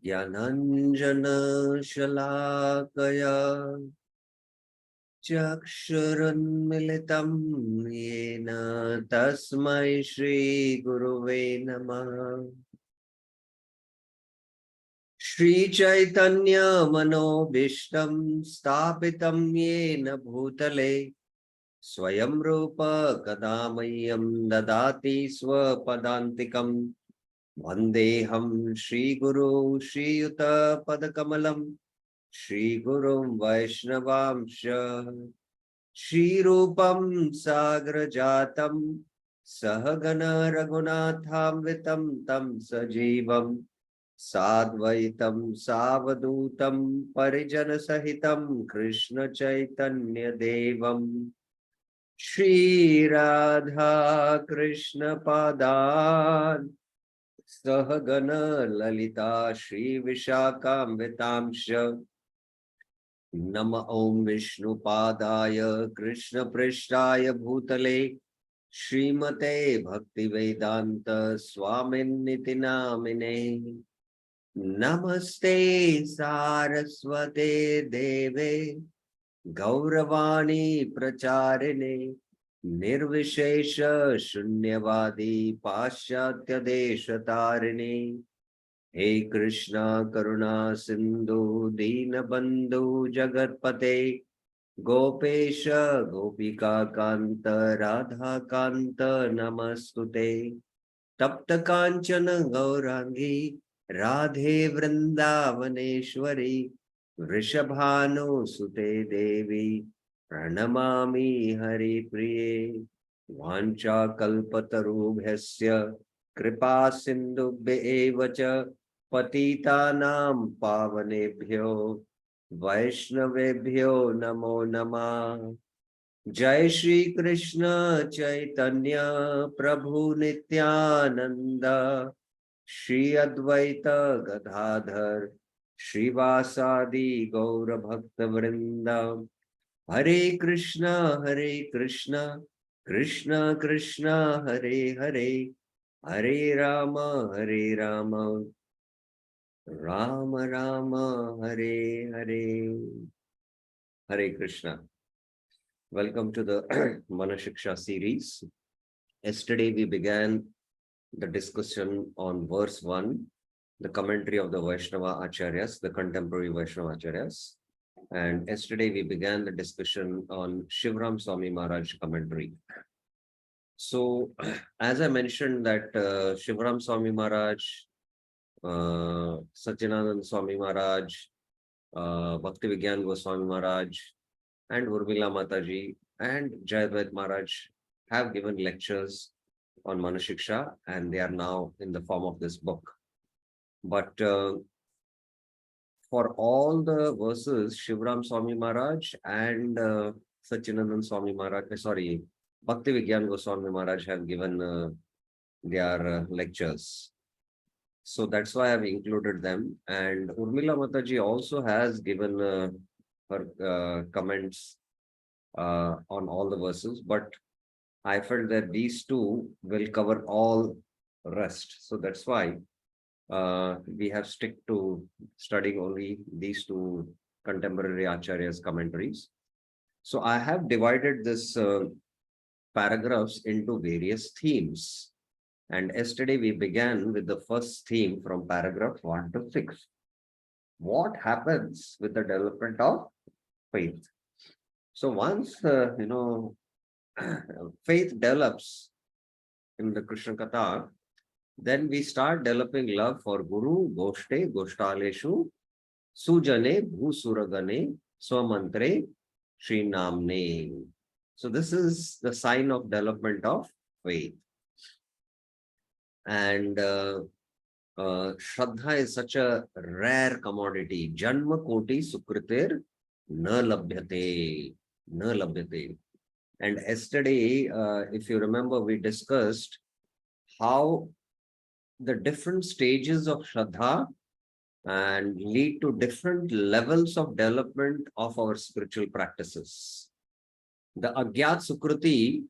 ज्ञानाञ्जनशलाकया चक्षुरुन्मिलितं येन तस्मै श्रीगुरुवे नमः। श्रीचैतन्यमनोभीष्टं स्थापितं येन भूतले स्वयं रूप कदा मह्यं ददाति स्वपदान्तिकम्। वन्देऽहं श्रीगुरु श्रीयुतपदकमलं श्रीगुरुं वैष्णवांश श्रीरूपं साग्रजातं सहगण रघुनाथान्वितं तं सजीवं साद्वैतं सावधूतं परिजनसहितं कृष्ण चैतन्य देवं श्रीराधा कृष्ण पादान् सहगण ललिता श्री विशाखान्वितांश नम ओं विष्णुपादाय कृष्ण पृष्ठाय भूतले श्रीमते भक्तिवेदांत स्वामिन्निति नामिने। नमस्ते सारस्वते देवे गौरवाणी प्रचारिणे निर्विशेष शून्यवादी पाश्चात्य देश तारिणे। हे कृष्णा करुणा सिंधु दीनबंधु जगतपते गोपेश गोपिका कांत राधा कांत नमस्तुते। तप्त कांचन गौरांगी राधे वृंदावनेश्वरी वृषभानुसुते देवी प्रणमामि हरिप्रिये। वाञ्छाकल्पतरुभ्यश्च कृपा सिन्धुभ्य एव च पतितानां पावनेभ्यो वैष्णवेभ्यो नमो नमः। जय श्री कृष्ण चैतन्य प्रभु नित्यानंद श्री अद्वैत गदाधर श्रीवासादि गौर भक्त वृंद। हरे Krishna Krishna Krishna Hare Hare Hare Ram Ram Ram Hare Hare. Hare Krishna. Welcome to the Manah Shiksha series. Yesterday we began the discussion on verse 1, the commentary of the Vaishnava Acharyas, the contemporary Vaishnava Acharyas. And yesterday we began the discussion on Shivram Swami Maharaj commentary. So, as I mentioned that Shivram Swami Maharaj, Satyananand Swami Maharaj, Bhakti Vigyan Goswami Maharaj, and Urmila Mataji and Jayadvaita Maharaj have given lectures on Manashiksha, and they are now in the form of this book. But for all the verses, Shivram Swami Maharaj and Satyananand Swami Maharaj, Bhakti Vigyan Goswami Maharaj have given their lectures. So that's why I've included them. And Urmila Mataji also has given her comments on all the verses, but I felt that these two will cover all rest. So that's why we have stick to studying only these two contemporary acharyas commentaries. So I have divided this paragraphs into various themes. And yesterday we began with the first theme from paragraph 1 to 6. What happens with the development of faith? So once, faith develops in the Krishna Katha, then we start developing love for Guru, Goshte, Goshtaleshu, Sujane, Bhusuragane, Swamantre, Sri Namne. So this is the sign of development of faith. And Shraddha is such a rare commodity. Janma koti sukritir na labhyate. Na labhyate. And yesterday, if you remember, we discussed how the different stages of Shraddha and lead to different levels of development of our spiritual practices. The Agyat Sukruti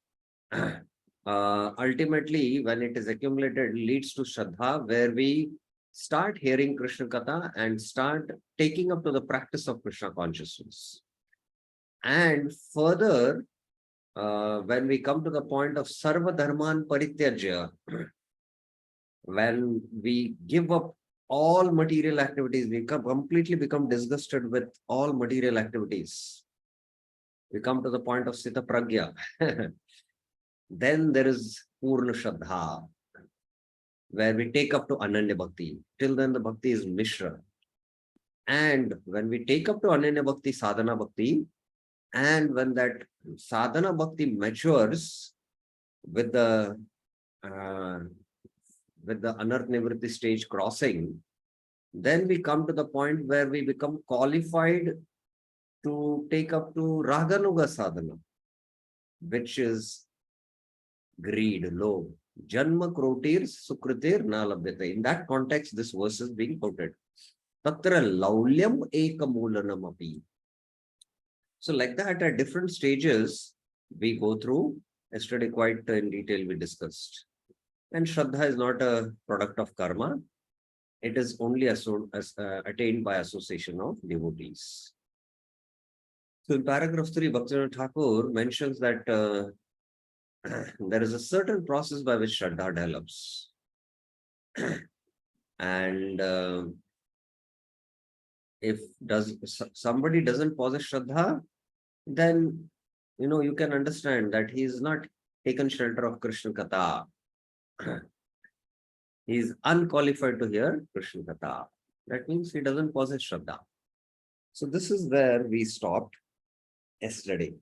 ultimately, when it is accumulated, leads to Shraddha, where we start hearing Krishna Katha and start taking up to the practice of Krishna consciousness. And further, when we come to the point of Sarva Dharman Parityajya, when we give up all material activities, we completely become disgusted with all material activities. We come to the point of Sita Pragya. Then there is Purna Shraddha, where we take up to Ananya Bhakti. Till then, the Bhakti is Mishra. And when we take up to Ananya Bhakti, Sadhana Bhakti, and when that Sadhana Bhakti matures with the Anarth Nivritti stage crossing, then we come to the point where we become qualified to take up to Raganuga Sadhana, which is greed, low. Janma krotir sukritir na labhyate. In that context, this verse is being quoted. Tatra laulyam ekamulanam api. So like that, at different stages, we go through. Yesterday, quite in detail, we discussed. And Shraddha is not a product of karma. It is only attained by association of devotees. So in paragraph 3, Bhaktivinoda Thakur mentions that there is a certain process by which Shraddha develops. And if somebody doesn't possess Shraddha, then you can understand that he is not taken shelter of Krishna Katha. He is unqualified to hear Krishna Katha. That means he doesn't possess Shraddha. So this is where we stopped yesterday.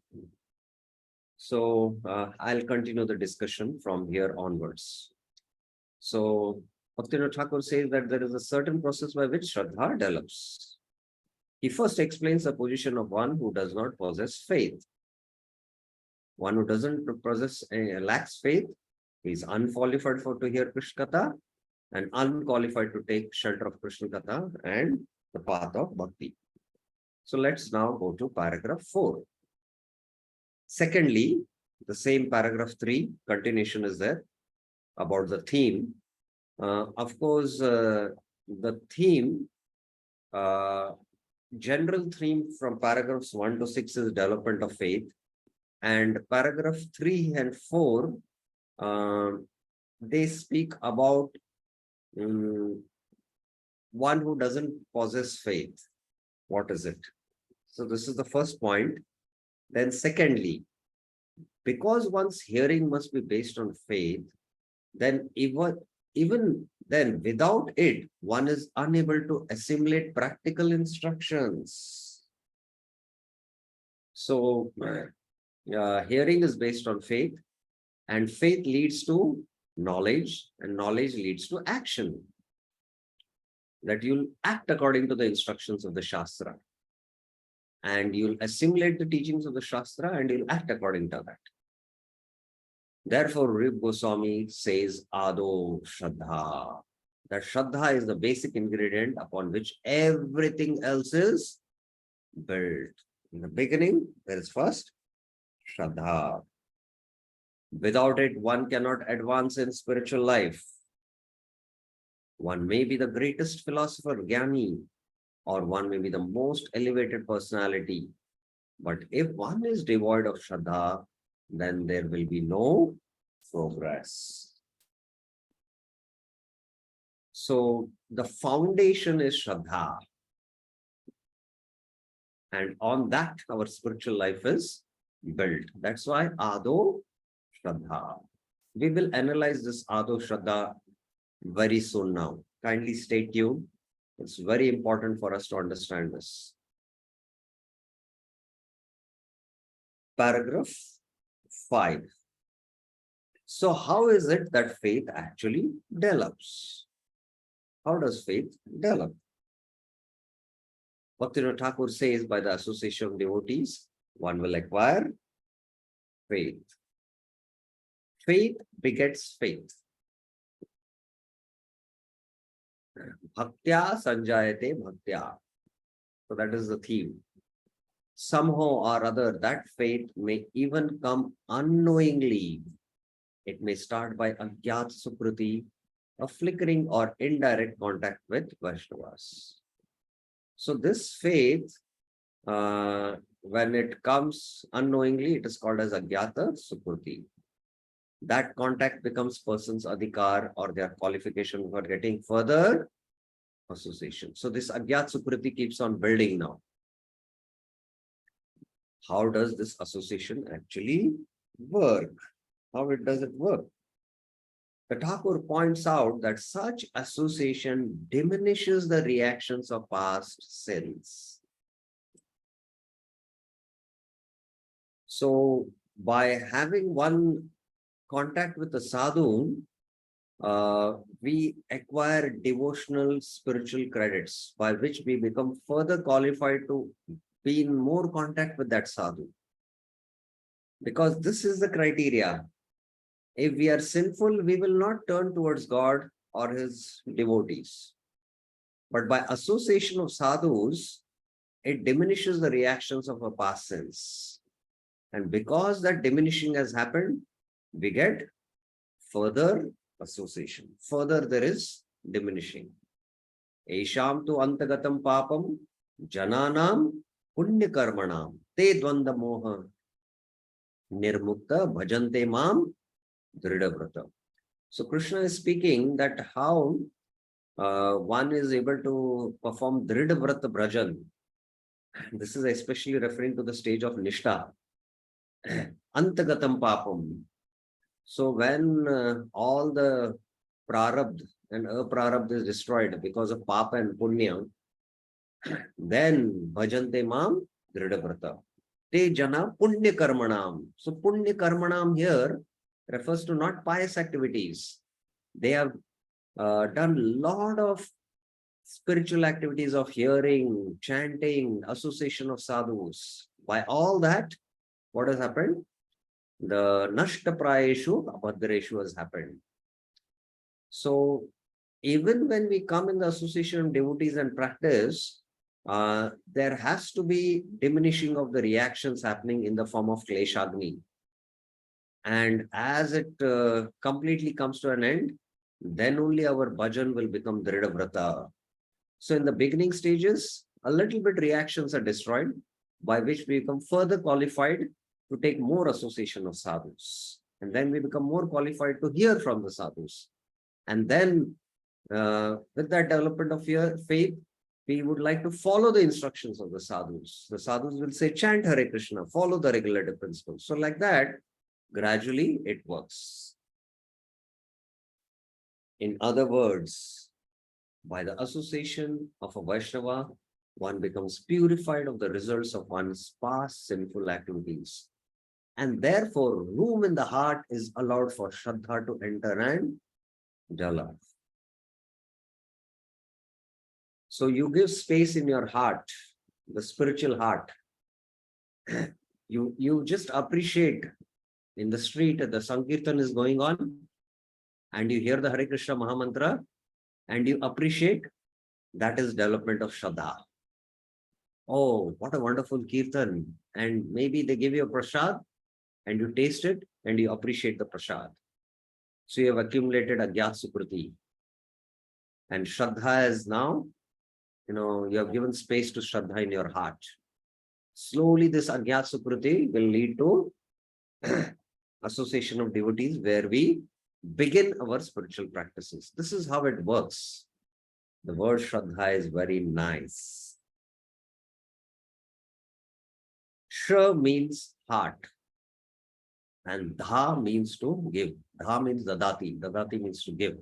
So I'll continue the discussion from here onwards. So Bhaktivinoda Thakur says that there is a certain process by which Shraddha develops. He first explains the position of one who does not possess faith. One who doesn't possess, lacks faith, he is unqualified to hear Krishna Katha and unqualified to take shelter of Krishna Katha and the path of Bhakti. So let's now go to paragraph 4. Secondly, the same paragraph 3, continuation is there about the theme. Of course, the theme, general theme from paragraphs 1 to 6 is development of faith. And paragraph 3 and 4, they speak about one who doesn't possess faith. What is it? So this is the first point. Then secondly, because one's hearing must be based on faith, then even then without it, one is unable to assimilate practical instructions. So hearing is based on faith, and faith leads to knowledge, and knowledge leads to action. That you'll act according to the instructions of the Shastra. And you'll assimilate the teachings of the Shastra and you'll act according to that. Therefore, Rupa Goswami says, Ado Shraddha. That Shraddha is the basic ingredient upon which everything else is built. In the beginning, there is first Shraddha. Without it, one cannot advance in spiritual life. One may be the greatest philosopher, Jnani, or one may be the most elevated personality. But if one is devoid of Shraddha, then there will be no progress. So the foundation is Shraddha. And on that, our spiritual life is built. That's why Ado Shraddha. We will analyze this Ado Shraddha very soon now. Kindly stay tuned. It's very important for us to understand this. Paragraph 5. So how is it that faith actually develops? How does faith develop? Bhaktivinoda Thakur says, by the association of devotees, one will acquire faith. Faith begets faith. Bhaktya sanjayate bhaktya. So that is the theme. Somehow or other, that faith may even come unknowingly It may start by Agyat Sukriti, a flickering or indirect contact with Vaishnavas. So this faith, when it comes unknowingly, it is called as Agyata Sukriti. That contact becomes person's adhikar or their qualification for getting further association. So this Agyat Sukriti keeps on building now. How does this association actually work? How does it work? The Thakur points out that such association diminishes the reactions of past sins. So by having one contact with the sadhu, we acquire devotional spiritual credits by which we become further qualified to be in more contact with that sadhu. Because this is the criteria. If we are sinful, we will not turn towards God or his devotees. But by association of sadhus, it diminishes the reactions of our past sins. And because that diminishing has happened, we get further association. Further, there is diminishing. Esham tu antagatam papam jananam punya karmanam te dvanda moha nirmukta bhajante mam dridhavrata. So Krishna is speaking that how one is able to perform dridhavrata bhajan. This is especially referring to the stage of nishtha. Antagatam papam. So when all the prarabdha and aprarabdha is destroyed because of papa and punya, then bhajante mam dridhavrata. Te jana punya karmanam. So punya karmanam here refers to not pious activities. They have done a lot of spiritual activities of hearing, chanting, association of sadhus. By all that, what has happened? The nashta prayeshu abhadreshu has happened. So even when we come in the association of devotees and practice, there has to be diminishing of the reactions happening in the form of kleshagni. And as it completely comes to an end, then only our bhajan will become dridhavrata. So in the beginning stages, a little bit reactions are destroyed, by which we become further qualified to take more association of sadhus. And then we become more qualified to hear from the sadhus. And then with that development of faith, we would like to follow the instructions of the sadhus. The sadhus will say, chant Hare Krishna, follow the regulative principles. So like that, gradually it works. In other words, by the association of a Vaishnava, one becomes purified of the results of one's past sinful activities. And therefore, room in the heart is allowed for Shraddha to enter and develop. So you give space in your heart, the spiritual heart. You just appreciate in the street, the Sankirtan is going on, and you hear the Hare Krishna Mahamantra, and you appreciate, that is development of Shraddha. Oh, what a wonderful Kirtan. And maybe they give you a prasad, and you taste it, and you appreciate the prasad. So you have accumulated Agyat Sukriti. And Shraddha is now, you have given space to Shraddha in your heart. Slowly this Agyat Sukriti will lead to association of devotees where we begin our spiritual practices. This is how it works. The word Shraddha is very nice. Shra means heart. And Dha means to give. Dha means Dadati. Dadati means to give.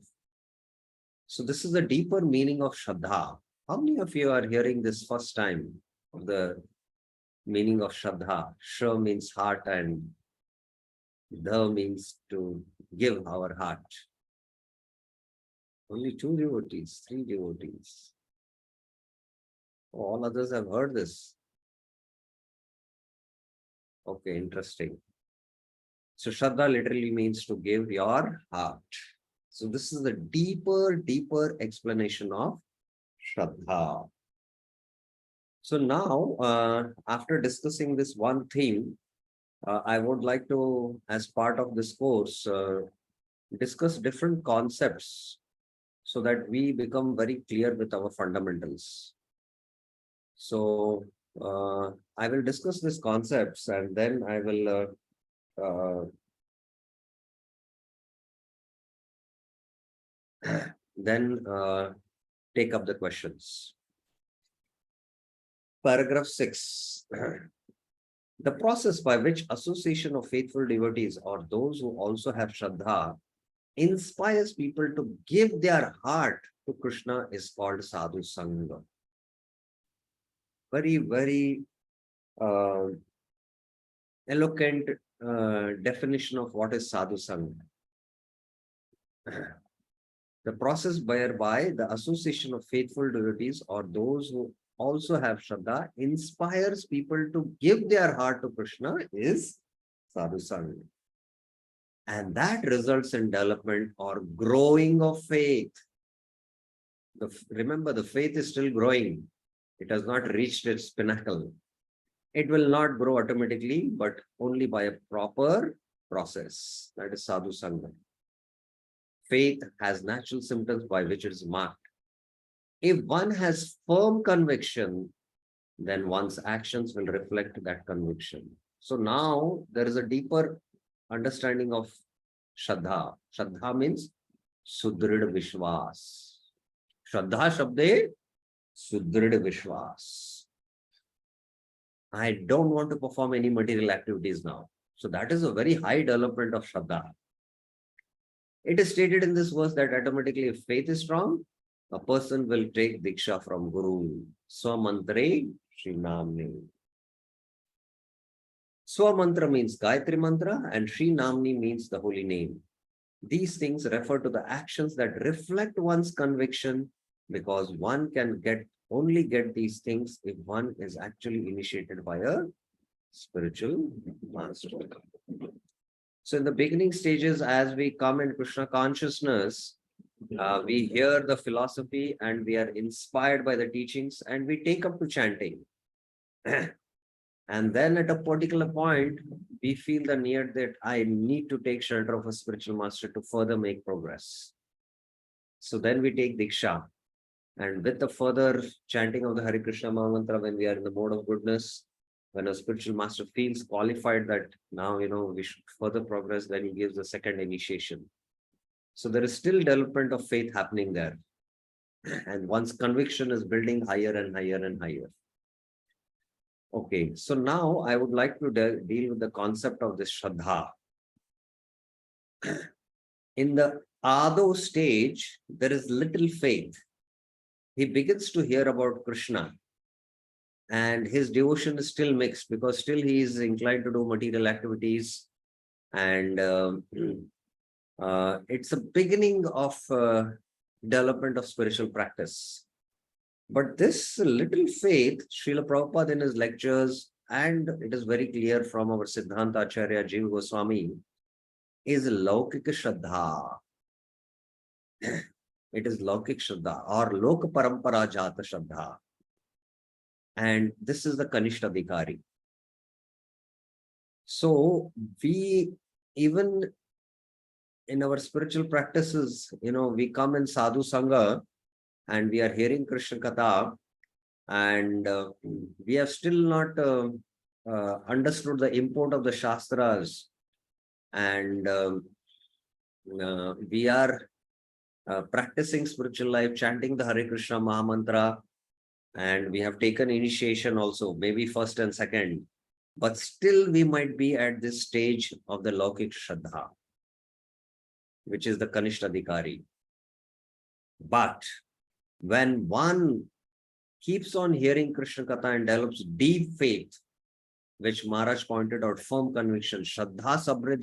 So this is the deeper meaning of Shraddha. How many of you are hearing this first time of the meaning of Shraddha? Shra means heart and Dha means to give our heart. Only 2 devotees, 3 devotees. All others have heard this. Okay, interesting. So Shraddha literally means to give your heart. So this is the deeper explanation of Shraddha. So now, after discussing this one theme, I would like to, as part of this course, discuss different concepts so that we become very clear with our fundamentals. So I will discuss these concepts and then I will then take up the questions. Paragraph 6. The process by which association of faithful devotees or those who also have Shraddha inspires people to give their heart to Krishna is called Sadhu Sangha. Very, very eloquent definition of what is Sadhu Sangha. The process whereby the association of faithful devotees or those who also have Shraddha inspires people to give their heart to Krishna is Sadhu Sangha. And that results in development or growing of faith. Remember, the faith is still growing. It has not reached its pinnacle. It will not grow automatically, but only by a proper process. That is Sadhu Sangha. Faith has natural symptoms by which it is marked. If one has firm conviction, then one's actions will reflect that conviction. So now there is a deeper understanding of Shraddha. Shraddha means Sudrid Vishwas. Shraddha Shabde, Sudrid Vishwas. I don't want to perform any material activities now. So that is a very high development of Shraddha. It is stated in this verse that automatically if faith is strong, a person will take Diksha from Guru. Swamantre Shri Namni. Swamantra means Gayatri Mantra and Shri Namni means the holy name. These things refer to the actions that reflect one's conviction because one can only get these things if one is actually initiated by a spiritual master. So in the beginning stages, as we come in Krishna consciousness, we hear the philosophy and we are inspired by the teachings and we take up to chanting. And then at a particular point, we feel the need that I need to take shelter of a spiritual master to further make progress. So then we take Diksha. And with the further chanting of the Hare Krishna Mahamantra, when we are in the mode of goodness, when a spiritual master feels qualified that now, we should further progress, then he gives the second initiation. So there is still development of faith happening there. And one's conviction is building higher and higher and higher. Okay, so now I would like to deal with the concept of this Shraddha. In the Ado stage, there is little faith. He begins to hear about Krishna and his devotion is still mixed because still he is inclined to do material activities and it's a beginning of development of spiritual practice. But this little faith, Srila Prabhupada in his lectures, and it is very clear from our Siddhanta Acharya Jiva Goswami, is Laukika Shraddha. It is Laukik Shraddha or Lok Parampara Jata Shraddha. And this is the Kanishta Adhikari. So we, even in our spiritual practices, we come in Sadhu Sangha and we are hearing Krishna Katha and we have still not understood the import of the Shastras and we are practicing spiritual life, chanting the Hare Krishna Mahamantra, and we have taken initiation also, maybe first and second, but still we might be at this stage of the Laukik Shraddha, which is the Kanishta Adhikari. But when one keeps on hearing Krishna Katha and develops deep faith, which Maharaj pointed out, firm conviction, Shraddha Sabre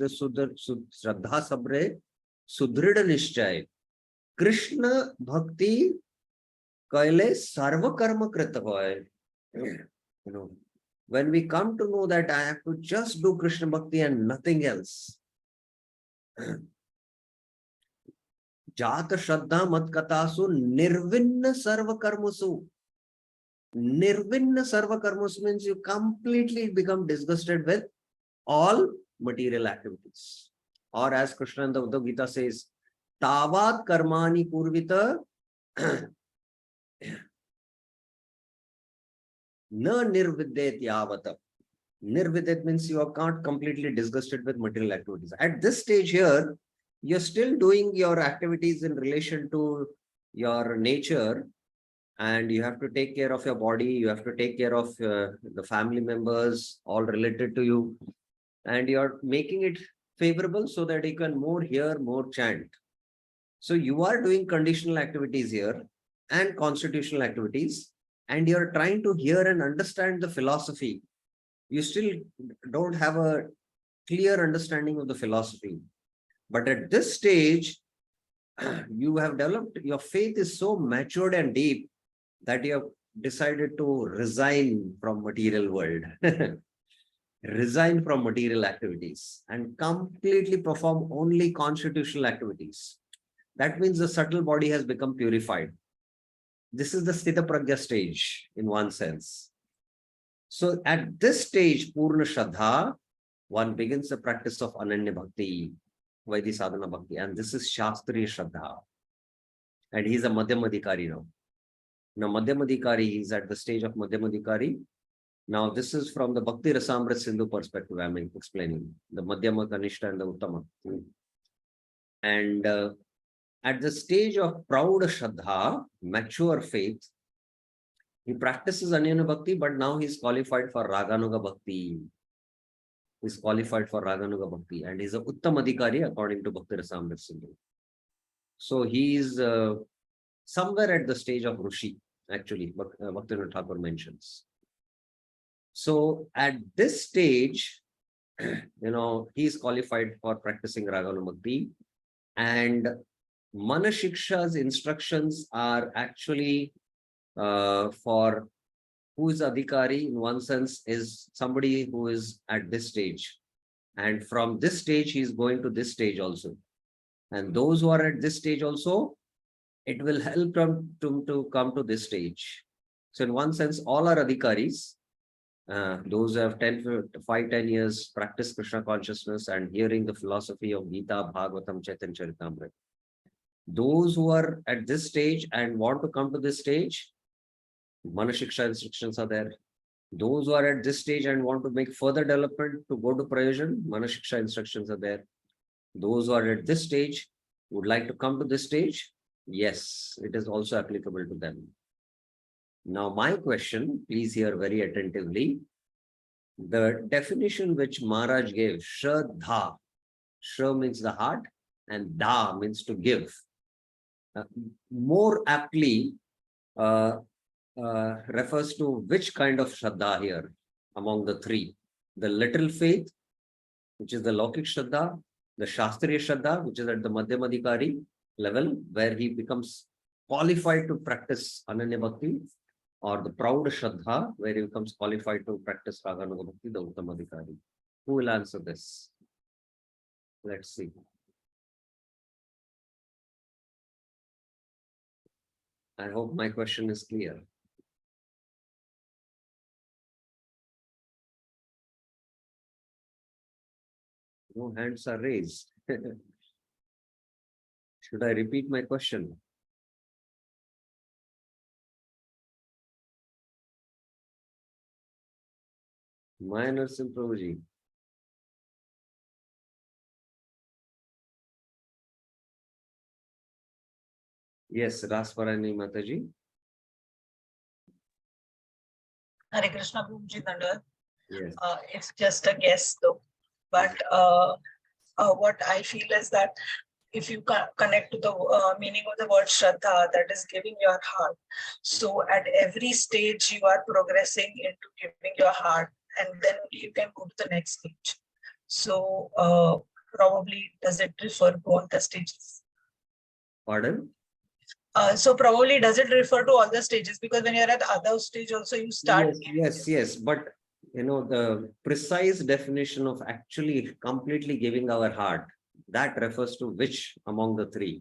Sudrida Nishchay, Krishna Bhakti Kaile Sarva Karma Krita hoy. When we come to know that I have to just do Krishna Bhakti and nothing else, Jata Shraddha Mat Katasu Nirvinna Sarva Karmasu. Nirvinna Sarva Karmasu means you completely become disgusted with all material activities. or as Krishna in the Uddhav Gita says, Tavat karmani purvita na nirvidyet yavata. Nirvidyet means you are not completely disgusted with material activities. At this stage here, you're still doing your activities in relation to your nature, and you have to take care of your body, you have to take care of the family members, all related to you, and you're making it favorable so that you can more hear, more chant. So you are doing conditional activities here and constitutional activities, and you're trying to hear and understand the philosophy. You still don't have a clear understanding of the philosophy. But at this stage, you have developed, your faith is so matured and deep that you have decided to resign from material world. Resign from material activities and completely perform only constitutional activities. That means the subtle body has become purified. This is the Sthita Pragya stage in one sense. So at this stage, Purna Shraddha, one begins the practice of Ananya Bhakti, Vaidhi Sadhana Bhakti, and this is Shastriya Shraddha. And he's a Madhyamadhikari now. Now, Madhyamadhikari is at the stage of Madhyamadhikari. Now, this is from the Bhakti Rasamrita Sindhu perspective, I'm explaining the Madhyama, Kanishta, and the Uttama. And at the stage of proud Shraddha, mature faith, he practices Anyana Bhakti, but now he's qualified for Raganuga Bhakti. He's qualified for Raganuga Bhakti, and he's a Uttamadhikari according to Bhakti Rasamrita Sindhu. So he's somewhere at the stage of Rushi, actually, Bhaktivinoda Thakur mentions. So at this stage, he's qualified for practicing Raganu Bhakti, and Manah Shiksha's instructions are actually for who is Adhikari, in one sense, is somebody who is at this stage. And from this stage, he is going to this stage also. And those who are at this stage also, it will help them to come to this stage. So in one sense, all are Adhikaris. Those who have 5-10 years practiced Krishna consciousness and hearing the philosophy of Gita, Bhagavatam, Chaitanya Charitamrita. Those who are at this stage and want to come to this stage, Manah Shiksha instructions are there. Those who are at this stage and want to make further development to go to Prayojan, Manah Shiksha instructions are there. Those who are at this stage would like to come to this stage, yes, it is also applicable to them. Now, my question, please hear very attentively. The definition which Maharaj gave, Shraddha, Shra means the heart, and Da means to give. More aptly refers to which kind of Shraddha here among the three. The literal faith, which is the Lokik Shraddha, the Shastriya Shraddha, which is at the Madhyamadhikari level, where he becomes qualified to practice Ananya Bhakti, or the proud Shraddha, where he becomes qualified to practice Raganuga Bhakti, the Uttamadhikari. Who will answer this? Let's see. I hope my question is clear. No hands are raised. Should I repeat my question? Maya Narsim Prabhuji. Yes, Rasparani Mataji. Hare Krishna Prabhuji Danda. Yes. It's just a guess though. But what I feel is that if you connect to the meaning of the word Shraddha, that is giving your heart. So at every stage you are progressing into giving your heart, and then you can go to the next stage. So probably does it refer to all the stages? Pardon? So probably does it refer to all the stages? Because when you're at the other stage also you start. Yes. But the precise definition of actually completely giving our heart, that refers to which among the three?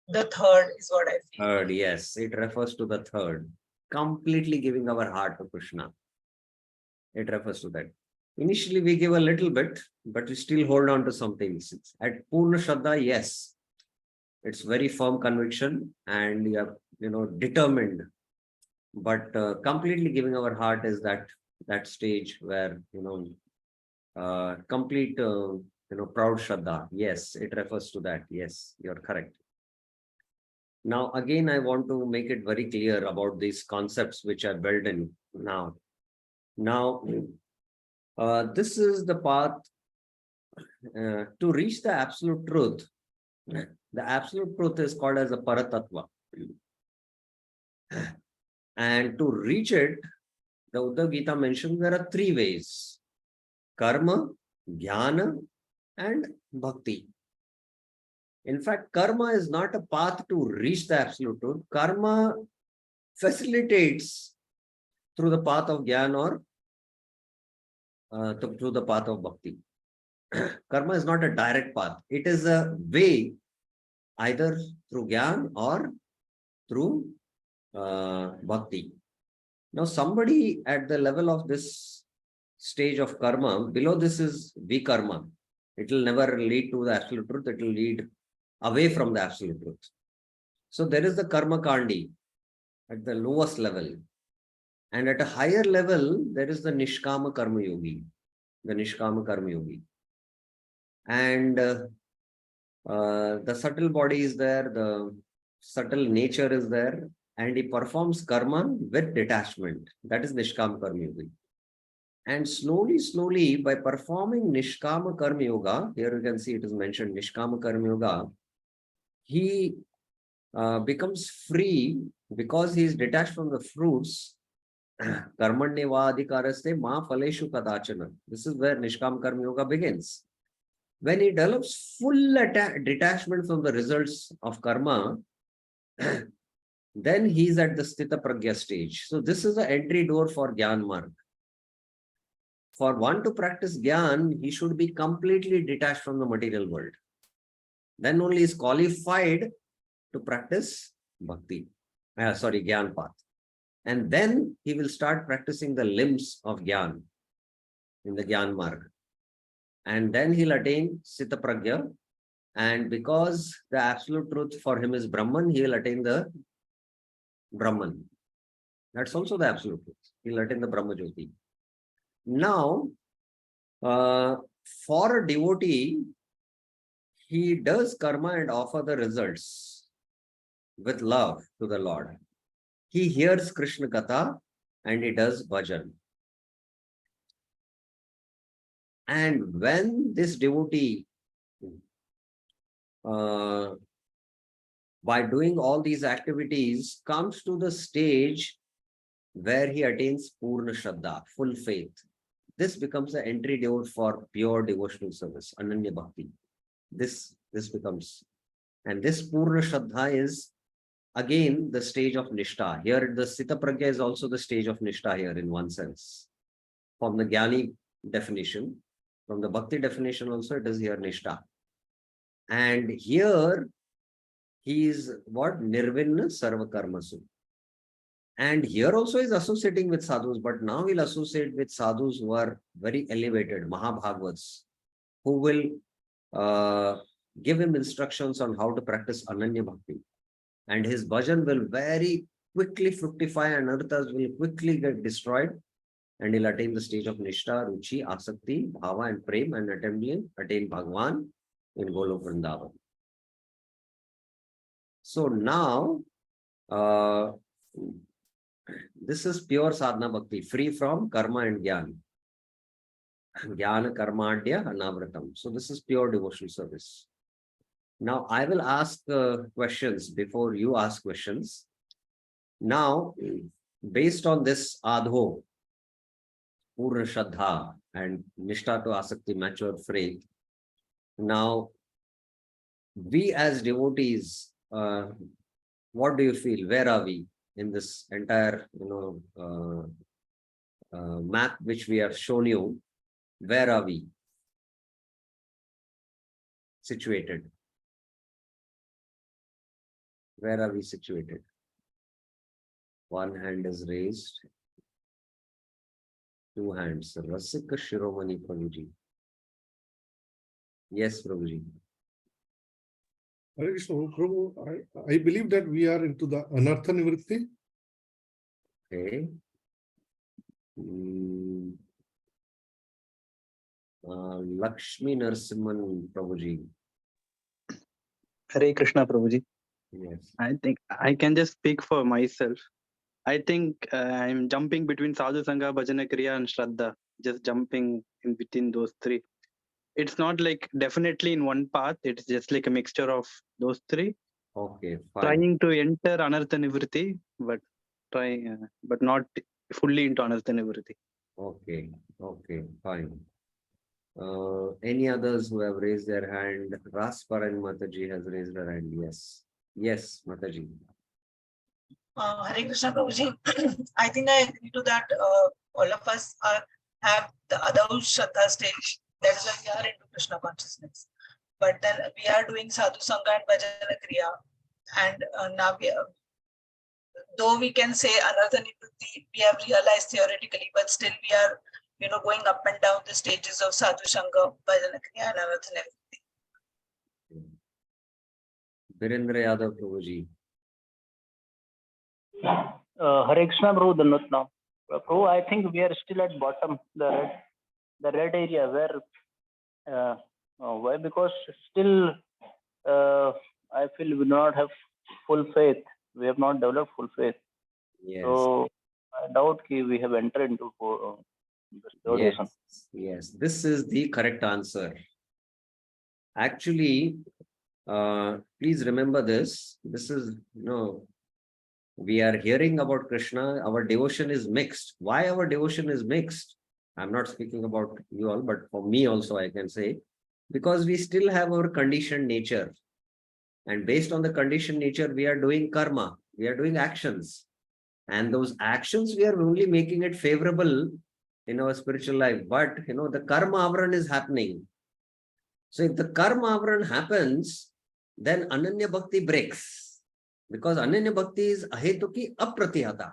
The third is what I feel. Third, yes. It refers to the third. Completely giving our heart to Krishna. It refers to that. Initially, we give a little bit, but we still hold on to some things. At Purna Shraddha, yes, it's very firm conviction and we are, determined. But completely giving our heart is that stage where, complete, proud Shraddha. Yes, it refers to that. Yes, you're correct. Now, again, I want to make it very clear about these concepts which are built in now. Now, this is the path to reach the absolute truth. The absolute truth is called as a Paratattva. And to reach it, the Uddhav Gita mentions there are three ways: karma, jnana, and bhakti. In fact, karma is not a path to reach the absolute truth. Karma facilitates through the path of jnana or through the path of bhakti. Karma is not a direct path. It is a way either through jnana or through bhakti. Now, somebody at the level of this stage of karma, below this is vikarma. It will never lead to the absolute truth. It will lead away from the absolute truth. So there is the karma kandi at the lowest level. And at a higher level, there is the nishkama karma yogi, the nishkama karma yogi. And the subtle body is there, the subtle nature is there, and he performs karma with detachment. That is nishkama karma yogi. And slowly, by performing nishkama karma yoga, here you can see it is mentioned nishkama karma yoga, he becomes free because he is detached from the fruits. Karmanyeva adhikaraste ma phaleshu kadachana. This is where nishkama karma yoga begins. When he develops full detachment from the results of karma, then he is at the sthita pragya stage. So this is the entry door for Gyan Marg. For one to practice Gyan, he should be completely detached from the material world. Then only is qualified to practice bhakti, Gyan path. And then he will start practicing the limbs of Gyan in the Gyan Marg. And then he'll attain Sita Pragya. And because the absolute truth for him is Brahman, he will attain the Brahman. That's also the absolute truth. He'll attain the Brahma Jyoti. Now, for a devotee, he does karma and offer the results with love to the Lord. He hears Krishna Katha and he does bhajan. And when this devotee, by doing all these activities, comes to the stage where he attains Purna Shraddha, full faith, this becomes the entry door for pure devotional service, Ananya Bhakti. This becomes, and this Purna Shraddha is again the stage of Nishtha. Here, the Sita Pragya is also the stage of Nishtha here in one sense. From the Jnani definition, from the Bhakti definition also, it is here Nishtha. And here, he is what? Nirvinna Sarva Karmasu. And here also is associating with sadhus, but now he'll associate with sadhus who are very elevated, Mahabhagavats, who will give him instructions on how to practice Ananya Bhakti. And his bhajan will very quickly fructify and anarthas will quickly get destroyed. And he'll attain the stage of Nishtha, Ruchi, Asakti, Bhava and Prem and attain Bhagwan in Golok Vrindavan. So now, this is pure sadhana bhakti, free from karma and jnana. Jnana karmadya anavratam. So this is pure devotional service. Now I will ask questions before you ask questions. Now, based on this adho, Purna Shraddha and Nishtha to Asakti, mature faith, now we as devotees, what do you feel? Where are we in this entire, map which we have shown you? Where are we situated? Where are we situated? One hand is raised. Two hands. Rasika Shiromani Prabhuji. Yes, Prabhuji. Hare Krishna, Prabhu, I believe that we are into the Anartha Nivritti. Okay. Lakshmi Narasimhan Prabhuji. Hare Krishna, Prabhuji. Yes. I think I can just speak for myself. I think I'm jumping between Sadhu Sangha, Bhajana Kriya, and Shraddha. Just jumping in between those three. It's not like definitely in one path. It's just like a mixture of those three. Okay, fine. Trying to enter Anartha Nivritti, but but not fully into Anartha Nivritti. Okay, okay, fine. Any others who have raised their hand? Rasparan Mataji has raised her hand. Yes. Yes, Mataji. Hare Krishna Prabhuji, I think I agree to that. All of us have the Adau Shraddha stage. That is when we are into Krishna consciousness. But then we are doing Sadhu Sangha and Bhajana Kriya. And now though we can say Anartha Nivritti, we have realized theoretically, but still we are, going up and down the stages of Sadhu Sangha, Bhajana Kriya, and Anartha Nivritti. Virendra Yadav Prabhuji. Hare Krishna, Prabhu Dhanvatnam. Prabhu, I think we are still at bottom, the red area where, why? Because still, I feel we do not have full faith. We have not developed full faith. Yes. So I doubt we have entered into the third Yes. lesson. Yes. This is the correct answer. Actually, please remember this. This is, we are hearing about Krishna. Our devotion is mixed. Why our devotion is mixed? I'm not speaking about you all, but for me also, I can say, because we still have our conditioned nature. And based on the conditioned nature, we are doing karma. We are doing actions. And those actions, we are only making it favorable in our spiritual life. But, the karma avaran is happening. So if the karma avaran happens, then Ananya Bhakti breaks. Because Ananya Bhakti is ahetuki apratihata.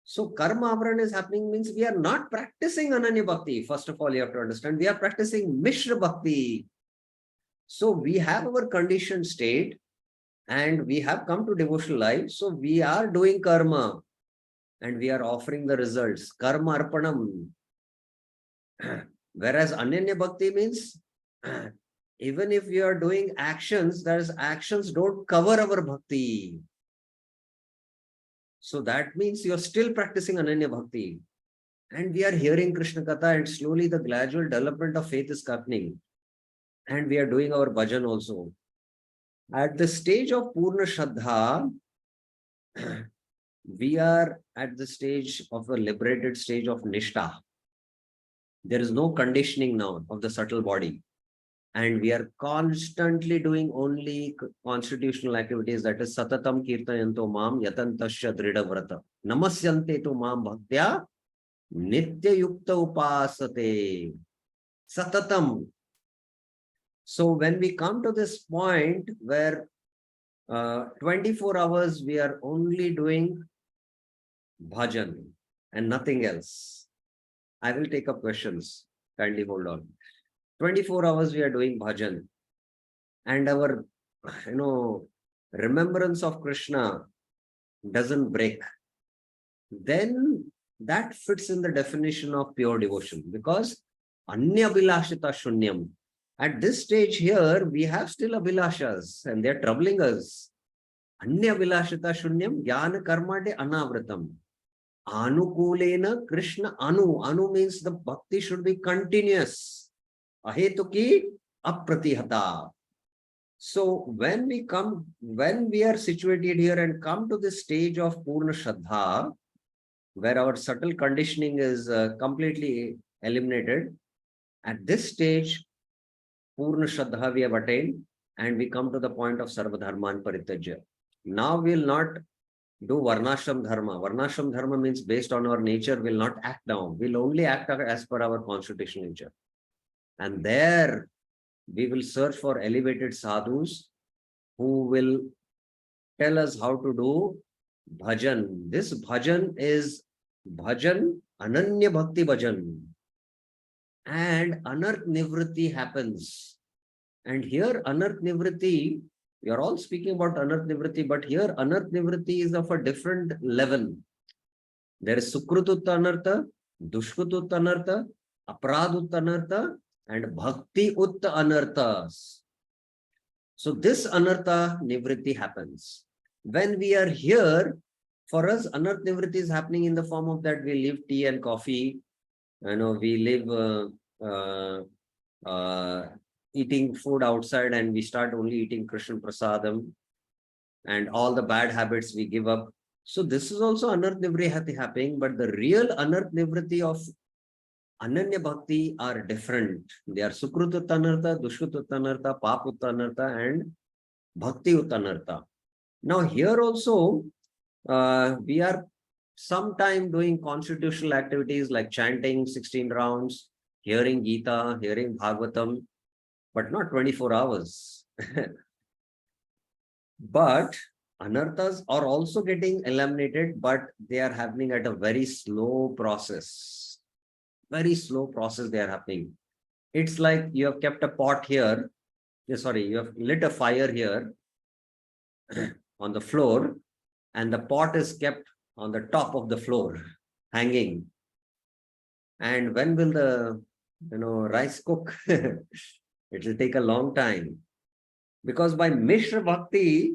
So karma avaran is happening means we are not practicing Ananya Bhakti. First of all, you have to understand, we are practicing Mishra Bhakti. So we have our conditioned state and we have come to devotional life. So we are doing karma and we are offering the results. Karma arpanam. Whereas Ananya Bhakti means even if we are doing actions, those actions don't cover our bhakti. So that means you're still practicing Ananya Bhakti. And we are hearing Krishna Katha and slowly the gradual development of faith is happening. And we are doing our bhajan also. At the stage of Purna Shraddha, we are at the stage of a liberated stage of Nishtha. There is no conditioning now of the subtle body. And we are constantly doing only constitutional activities, that is Satatam Kirtayanto Mam Yatantasya Drida Vrata. Namasyante tu Mam Bhaktya Nitya Yukta Upasate. Satatam. So when we come to this point where 24 hours we are only doing bhajan and nothing else. I will take up questions. Kindly hold on. 24 hours we are doing bhajan and our remembrance of Krishna doesn't break. Then that fits in the definition of pure devotion, because Anya Bilashita Shunyam. At this stage here, we have still Abhilashas and they're troubling us. Anya Bilashita Shunyam Jnana Karma de Anavratam. Anukulena Krishna Anu. Anu means the bhakti should be continuous. Ahetuki apratihata. So when we are situated here and come to this stage of Purna Shraddha, where our subtle conditioning is completely eliminated, at this stage, Purna Shraddha we have attained, and we come to the point of Sarva Dharman Parityajya. Now we will not do Varnashram Dharma. Varnashram Dharma means based on our nature, will not act down. We'll only act as per our constitutional nature. And there we will search for elevated sadhus who will tell us how to do bhajan. This bhajan is bhajan Ananya Bhakti Bhajan. And Anarth Nivritti happens. And here Anarth Nivritti, we are all speaking about Anarth Nivritti, but here Anarth Nivritti is of a different level. There is Sukrututta Anartha, Dushkrututta Anartha, Apradutta Anartha, and Bhakti Utta Anarthas. So this Anartha Nivritti happens. When we are here, for us, Anartha Nivritti is happening in the form of that we live tea and coffee. We live eating food outside and we start only eating Krishna Prasadam and all the bad habits we give up. So this is also Anartha Nivritti happening, but the real Anartha Nivritti of Ananya Bhakti are different. They are Sukrut Uttanartha, Dushkrut Uttanartha, Pap Uttanartha, and Bhakti Uttanartha. Now here also, we are sometime doing constitutional activities like chanting 16 rounds, hearing Gita, hearing Bhagavatam, but not 24 hours. But anarthas are also getting eliminated, but they are happening at a very slow process. Very slow process they are happening. It's like you have kept a pot here. You have lit a fire here on the floor, and the pot is kept on the top of the floor, hanging. And when will the rice cook? It will take a long time. Because by Mishra Bhakti,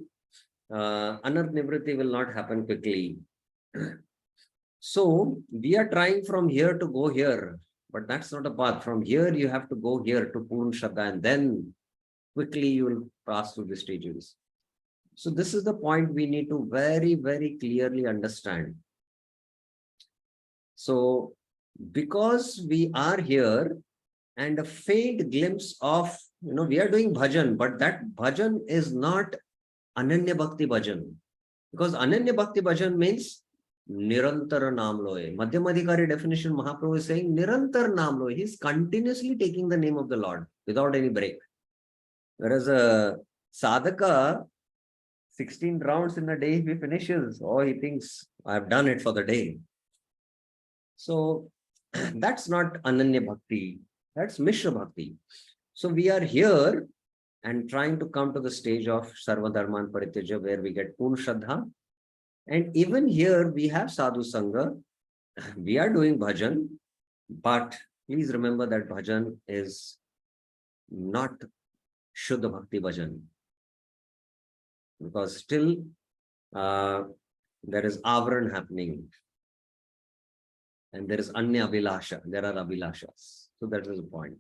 Anartha Nivritti will not happen quickly. So we are trying from here to go here, but that's not a path. From here, you have to go here to Purna Shraddha, and then quickly you will pass through the stages. So this is the point we need to very, very clearly understand. So because we are here and a faint glimpse of, we are doing bhajan, but that bhajan is not Ananya Bhakti Bhajan. Because Ananya Bhakti Bhajan means Nirantara Namloe. Madhyamadhikari definition, Mahaprabhu is saying Nirantar Namloe. He is continuously taking the name of the Lord without any break. Whereas a sadhaka, 16 rounds in a day, if he finishes, he thinks, I've done it for the day. So that's not Ananya Bhakti. That's Mishra Bhakti. So we are here and trying to come to the stage of Sarva Dharman Parityaja, where we get Purna Shraddha. And even here we have Sadhu Sangha. We are doing bhajan, but please remember that bhajan is not Shuddha Bhakti Bhajan. Because still there is Avran happening. And there is Anya Abhilasha. There are Abhilashas. So that is the point.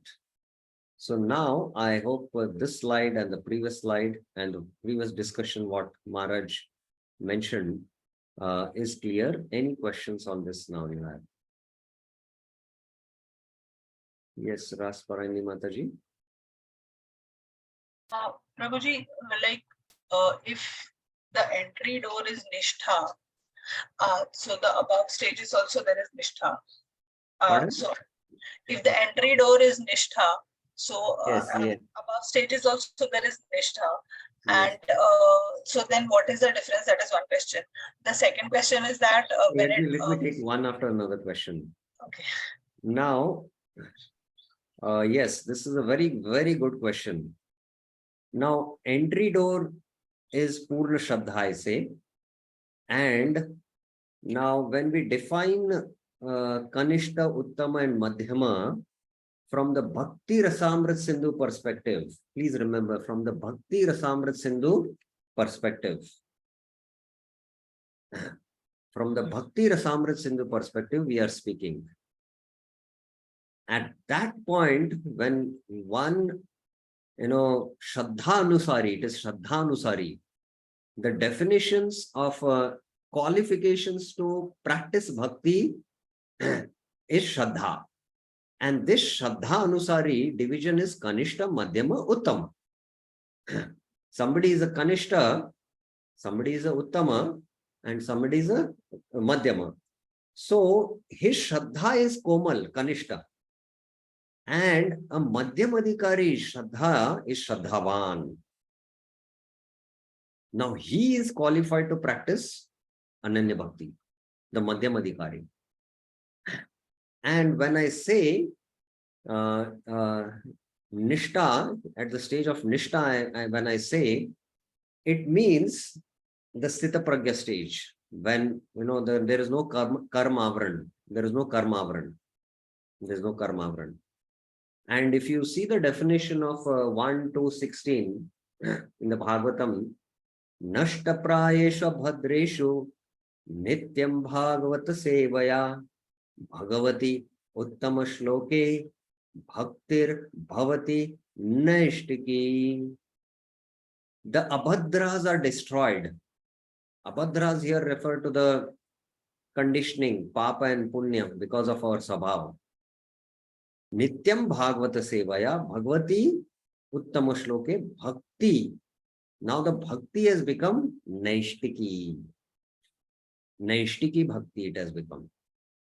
So now I hope this slide and the previous slide and the previous discussion, what Maharaj mentioned, is clear. Any questions on this now you have? Yes, Rasparani Mataji. Prabhuji, if the entry door is Nishtha, so the above stages also there is Nishtha. So if the entry door is Nishtha, so Yes. above stages also there is Nishtha. Yes. And so then what is the difference? That is one question. The second question is that Let me take one after another question. Okay. Now, yes, this is a very, very good question. Now, entry door is Purna Shraddha, I say. And now when we define Kanishta, Uttama and Madhyama from the Bhakti Rasamrit Sindhu perspective, please remember, from the Bhakti Rasamrit Sindhu perspective. From the Bhakti Rasamrit Sindhu perspective, we are speaking. At that point, when one, Shraddha Anusari, it is Shraddha Anusari, the definitions of qualifications to practice Bhakti is Shraddha. And this Shraddha Anusari division is Kanishta, Madhyama, Uttama. Somebody is a Kanishta, somebody is a Uttama, and somebody is a Madhyama. So his Shraddha is Komal, Kanishta. And a Madhyamadhikari Shraddha is Shraddhavan. Now he is qualified to practice Ananya Bhakti, the Madhyamadhikari. And when I say Nishta, at the stage of Nishta, when I say, it means the Sthita Pragya stage, when there is no karma avran, there is no karma avran, there is no karma avran. And if you see the definition of 1 to 16 in the Bhagavatam, Nashta prayesha bhadreshu nityam bhagavat sevaya bhagavati uttama shloke bhaktir bhavati naishtiki. The abhadras are destroyed. Abhadras here refer to the conditioning, papa and punya, because of our sabhav. Nityam bhagavata sevaya bhagavati uttama shloke bhakti. Now the bhakti has become naishtiki. Naishtiki bhakti it has become.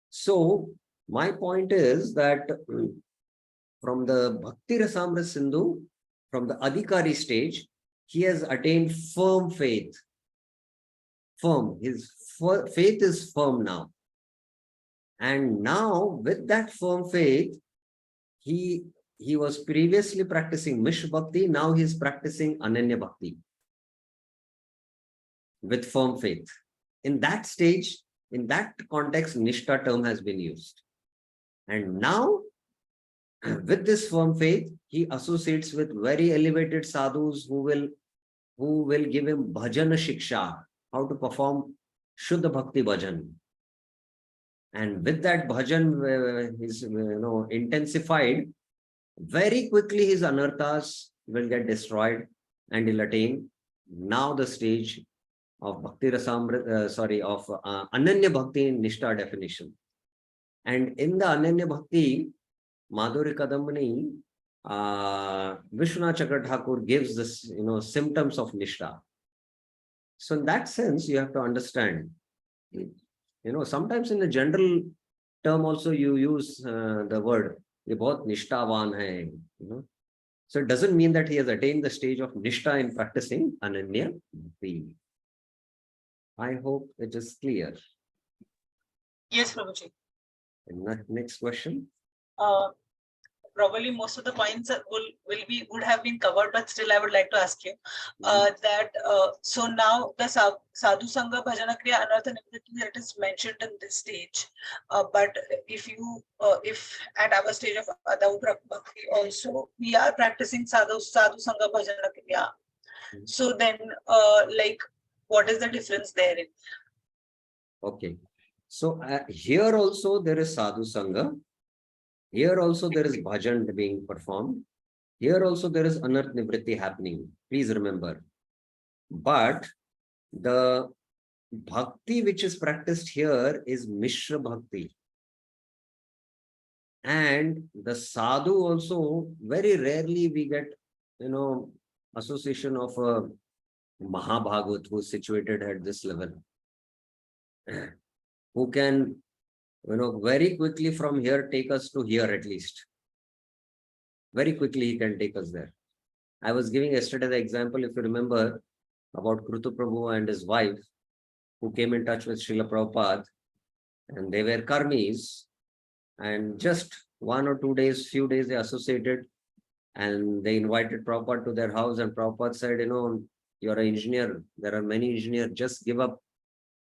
So my point is that from the Bhakti Rasamrita Sindhu, from the Adhikari stage, he has attained firm faith. Firm. His faith is firm now. And now with that firm faith, he was previously practicing Mishra Bhakti, now he is practicing Ananya Bhakti with firm faith. In that stage, in that context, Nishta term has been used. And now, with this firm faith, he associates with very elevated sadhus who will give him bhajana shiksha, how to perform Shuddha Bhakti bhajan. And with that bhajan is intensified, very quickly his anarthas will get destroyed and he'll attain now the stage of Bhakti Rasamrita, of Ananya Bhakti in Nishta definition. And in the Ananya Bhakti, Madhuri Kadambani, Vishwanath Chakra Thakur gives this, symptoms of Nishta. So in that sense, you have to understand, sometimes in the general term also you use the word, ye bahut nishtavan hai, So it doesn't mean that he has attained the stage of Nishta in practicing Ananya Bhakti. I hope it is clear. Yes, Prabhuji. Next question. Probably most of the points would have been covered, but still I would like to ask you that so now the Sadhu Sangha Bhajana Kriya Anartha Nivritti that is mentioned in this stage, but if at our stage of Adau Bhakti also we are practicing Sadhu Sangha Bhajana Kriya, so then what is the difference therein? Okay, so here also there is Sadhu Sangha. Here also there is bhajan being performed. Here also there is anarth nivritti happening. Please remember. But the bhakti which is practiced here is Mishra Bhakti. And the sadhu also, very rarely we get, association of a Mahabhagat who is situated at this level. Who can very quickly from here take us to here at least. Very quickly he can take us there. I was giving yesterday the example, if you remember, about Krutu Prabhu and his wife who came in touch with Srila Prabhupada, and they were karmis, and just 1 or 2 days, few days they associated, and they invited Prabhupada to their house, and Prabhupada said, you're an engineer, there are many engineers, just give up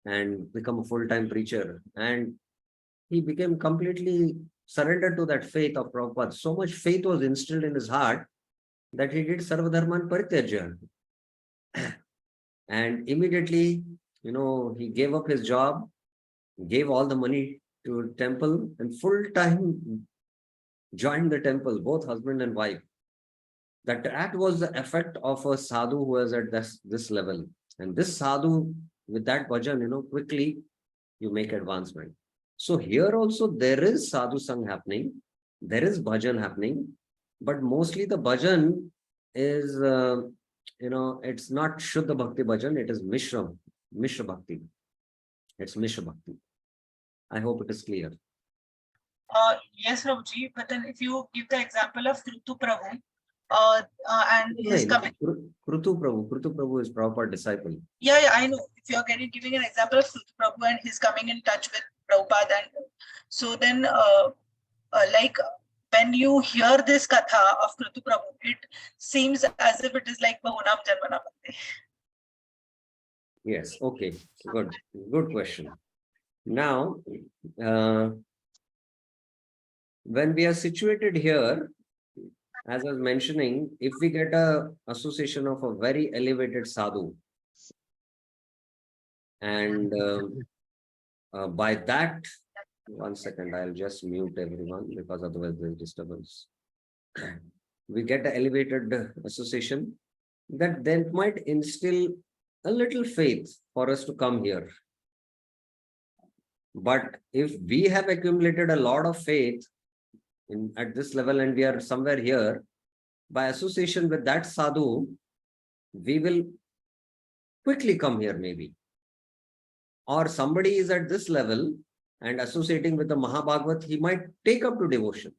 and become a full-time preacher. And he became completely surrendered to that faith of Prabhupada. So much faith was instilled in his heart that he did Sarvadharman Parityaja. And immediately, he gave up his job, gave all the money to temple, and full-time joined the temple, both husband and wife. That was the effect of a sadhu who was at this level. And this sadhu, with that bhajan, quickly you make advancement. So here also there is sadhu sang happening, there is bhajan happening, but mostly the bhajan is, it's not Shuddha Bhakti bhajan, it is Mishra Bhakti. It's Mishra Bhakti. I hope it is clear. Yes, Prabhuji, but then if you give the example of Krutu Prabhu, and his coming. Krutu Prabhu is Prabhupada disciple. Yeah, I know. If you're giving an example of Krutu Prabhu and he's coming in touch with Prabhupada. And so then, like when you hear this katha of Kritu Prabhu, it seems as if it is like Bahunam Janmana Bhakti. Yes, okay, good, good question. Now, uh, when we are situated here, as I was mentioning, if we get a association of a very elevated sadhu, and by that, one second, I'll just mute everyone because otherwise there's disturbance. We get an elevated association that then might instill a little faith for us to come here. But if we have accumulated a lot of faith at this level and we are somewhere here, by association with that sadhu, we will quickly come here maybe. Or somebody is at this level and associating with the Mahabhagavat, he might take up to devotion.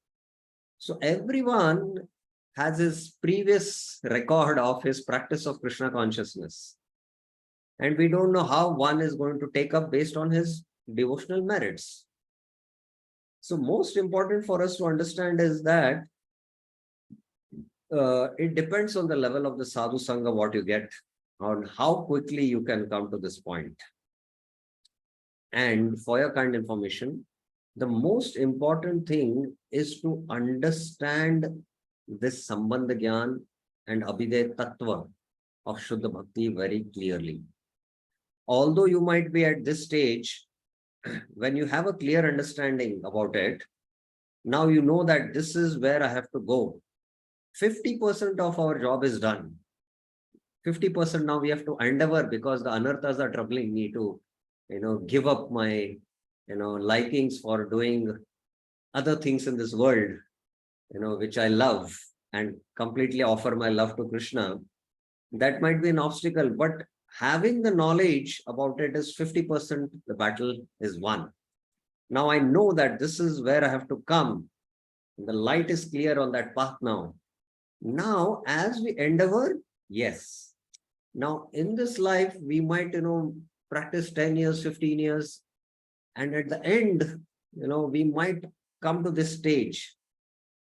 So everyone has his previous record of his practice of Krishna consciousness. And we don't know how one is going to take up based on his devotional merits. So most important for us to understand is that it depends on the level of the sadhu sangha, what you get, on how quickly you can come to this point. And for your kind information, the most important thing is to understand this Sambandha Gyan and Abhiday Tattva of Shuddha Bhakti very clearly. Although you might be at this stage, when you have a clear understanding about it, now you know that this is where I have to go. 50% of our job is done. 50% now we have to endeavor because the anarthas are troubling me to, give up my, likings for doing other things in this world, which I love and completely offer my love to Krishna. That might be an obstacle, but having the knowledge about it is 50%, the battle is won. Now I know that this is where I have to come. The light is clear on that path now. Now, as we endeavor, yes. Now, in this life, we might, practice 10 years, 15 years. And at the end, we might come to this stage.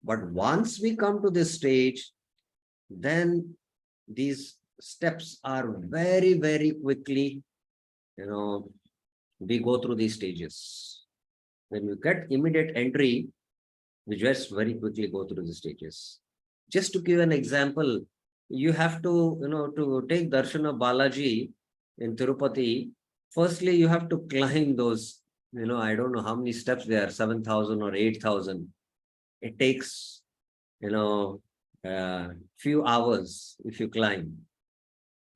But once we come to this stage, then these steps are very, very quickly, we go through these stages. When you get immediate entry, we just very quickly go through the stages. Just to give an example, you have to, to take darshan of Balaji in Tirupati. Firstly, you have to climb those, I don't know how many steps there are, 7,000 or 8,000. It takes, few hours if you climb.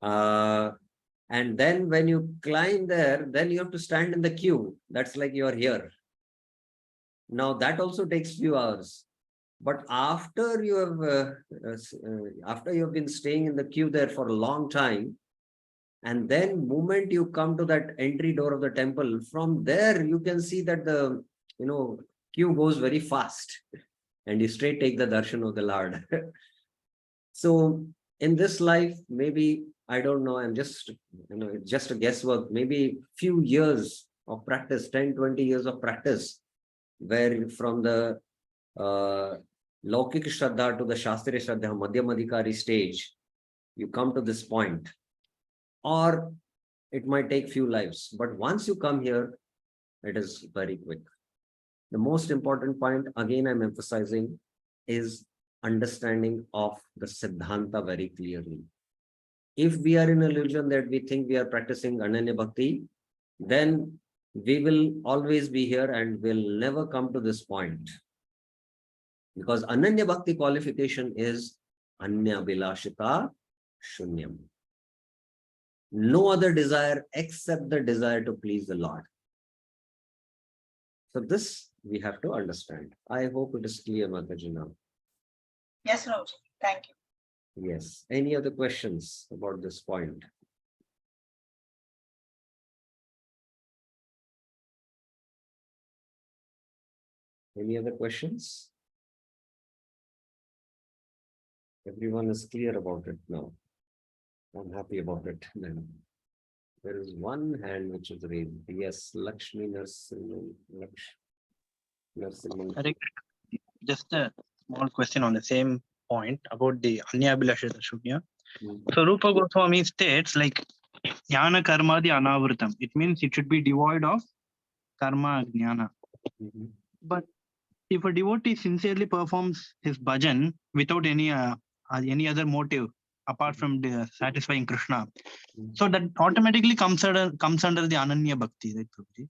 And then when you climb there, then you have to stand in the queue. That's like you're here. Now that also takes few hours. But after you have been staying in the queue there for a long time, and then moment you come to that entry door of the temple, from there you can see that the queue goes very fast, and you straight take the darshan of the Lord. So in this life, maybe I don't know, I'm just it's just a guesswork. Maybe few years of practice, 10, 20 years of practice, where from the Laukik Shraddha to the Shastriya Shraddha, Madhyamadhikari stage, you come to this point. Or it might take few lives. But once you come here, it is very quick. The most important point, again, I'm emphasizing, is understanding of the Siddhanta very clearly. If we are in illusion that we think we are practicing Ananya Bhakti, then we will always be here and will never come to this point. Because Ananya Bhakti qualification is Anya Bilashita Shunyam. No other desire except the desire to please the Lord. So this we have to understand. I hope it is clear, Mataji, now. Yes, Raj. Thank you. Yes. Any other questions about this point? Any other questions? Everyone is clear about it now. I'm happy about it then. There is one hand which is raised. Yes, Lakshmi Narsimhan. Narsimhan. Hare just a small question on the same point about the Anyabhilashita Shunya. Hmm. So Rupa Goswami states like Jnana Karma di Anavritam. It means it should be devoid of karma jnana. Mhm. But if a devotee sincerely performs his bhajan without any other motive apart from satisfying Krishna, Mhm. so that automatically comes under the Ananya Bhakti, right, Prabhuji?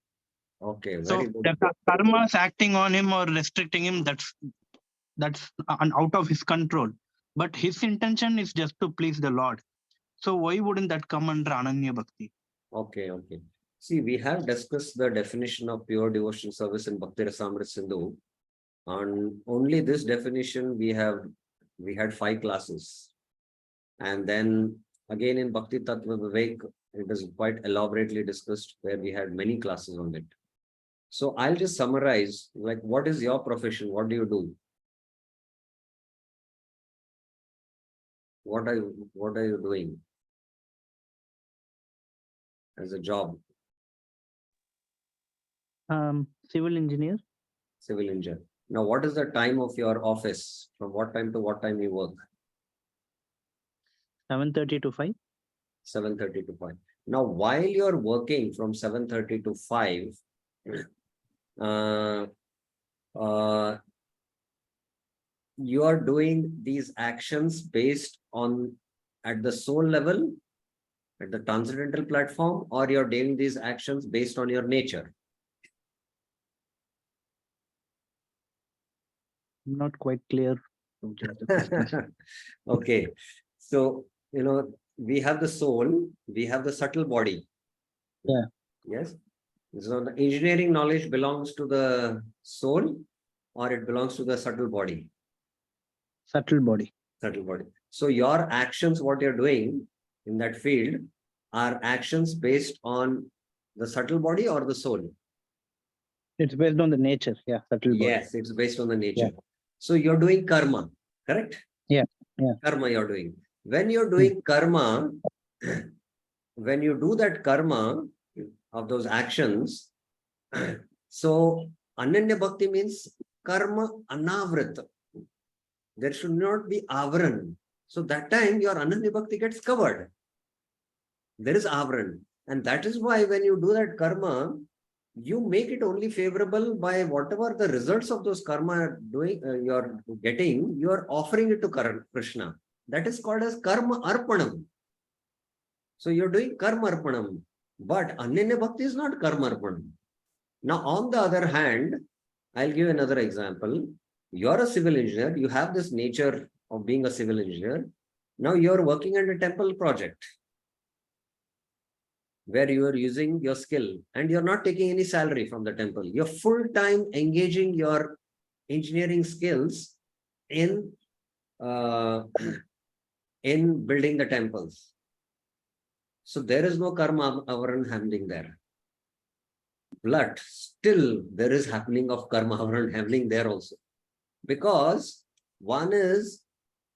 Okay, So very good. the karma is acting on him or restricting him, that's out of his control. But his intention is just to please the Lord. So why wouldn't that come under Ananya Bhakti? Okay, okay. See, we have discussed the definition of pure devotional service in Bhakti Rasamrita Sindhu. On only this definition, we had 5 classes. And then again in Bhakti Tattva Vivek, it is quite elaborately discussed where we had many classes on it. So I'll just summarize, like, what is your profession? What do you do? What are you doing as a job? Civil engineer. Civil engineer. Now, what is the time of your office? From what time to what time you work? 7:30 to 5. 7:30 to 5. Now, while you're working from 7:30 to 5, you are doing these actions based on at the soul level, at the transcendental platform, or you're doing these actions based on your nature. I'm not quite clear. Okay, so we have the soul, we have the subtle body. Yeah. Yes. So the engineering knowledge belongs to the soul, or it belongs to the subtle body. Subtle body. Subtle body. So your actions, what you're doing in that field, are actions based on the subtle body or the soul? It's based on the nature. Yeah, subtle body. Yes, it's based on the nature. Yeah. So you're doing karma, correct? Yeah, yeah. Karma you're doing. When you're doing karma, when you do that karma of those actions, so Ananya Bhakti means karma anavrita. There should not be avran. So that time your Ananya Bhakti gets covered. There is avran. And that is why when you do that karma, you make it only favorable by whatever the results of those karma doing, you're getting, you're offering it to Krishna. That is called as karma arpanam. So you're doing karma arpanam. But Ananya Bhakti is not karma arpanam. Now, on the other hand, I'll give another example. You're a civil engineer. You have this nature of being a civil engineer. Now you're working on a temple project where you are using your skill and you're not taking any salary from the temple. You're full-time engaging your engineering skills in building the temples. So there is no karma avaran happening there. But still there is happening of karma avaran happening there also. Because one is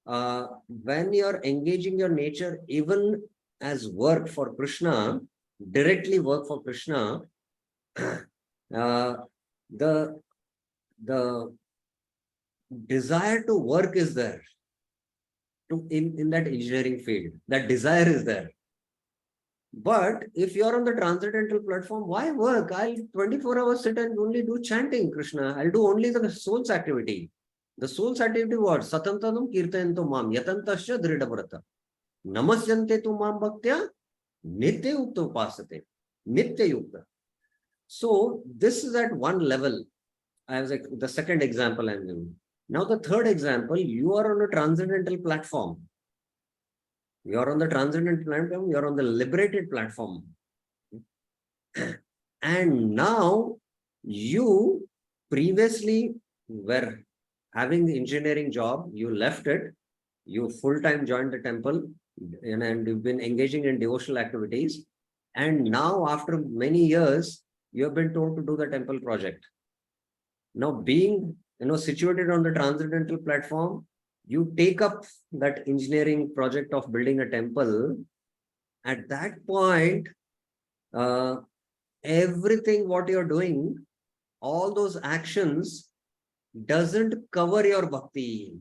when you're engaging your nature even as work for Krishna, directly work for Krishna, the desire to work is there in that engineering field. That desire is there. But if you're on the transcendental platform, why work? I'll 24 hours sit and only do chanting Krishna. I'll do only the soul's activity. The soul's activity what? Satantanam kirtayanto mam yatantasya dridhavrata. Namasyante tu mam bhaktya nitya yukta upasate. Nitya yukta. So this is at one level. I was like the second example I'm giving. Now the third example, you are on a transcendental platform. You're on the transcendental platform, you're on the liberated platform. And now you previously were having the engineering job, you left it, you full-time joined the temple, and you've been engaging in devotional activities. And now after many years, you have been told to do the temple project. Now being situated on the transcendental platform, you take up that engineering project of building a temple. At that point, everything what you're doing, all those actions doesn't cover your bhakti.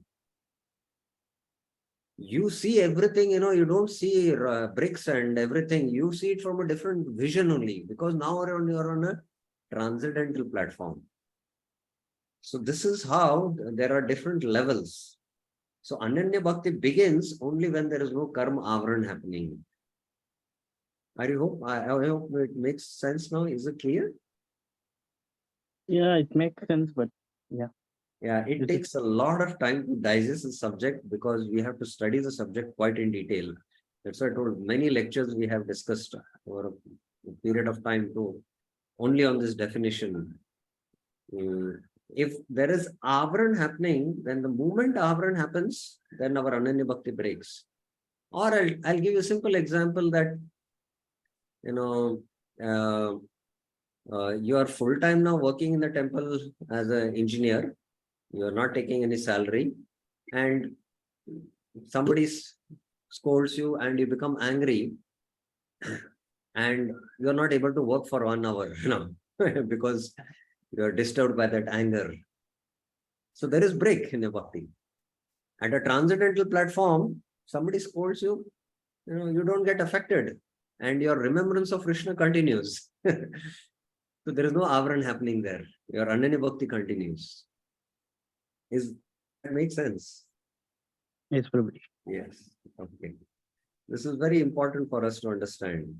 You see everything, you don't see bricks and everything. You see it from a different vision only, because now you're on a transcendental platform. So this is how there are different levels. So Ananya Bhakti begins only when there is no karma avaran happening. I hope it makes sense now. Is it clear? Yeah, it makes sense, but Yeah, it Is it- takes a lot of time to digest the subject because we have to study the subject quite in detail. That's why I told many lectures we have discussed over a period of time to only on this definition. If there is avaran happening, then the moment avaran happens, then our Ananya Bhakti breaks. Or I'll give you a simple example that, you are full time now working in the temple as an engineer. You are not taking any salary, and somebody scolds you and you become angry, and you're not able to work for 1 hour, because you're disturbed by that anger. So there is break in the bhakti. At a transcendental platform, somebody scolds you, you don't get affected, and your remembrance of Krishna continues. So there is no avaran happening there. Your Ananya Bhakti continues. That makes sense? yes, Prabhu. Yes. Okay. This is very important for us to understand.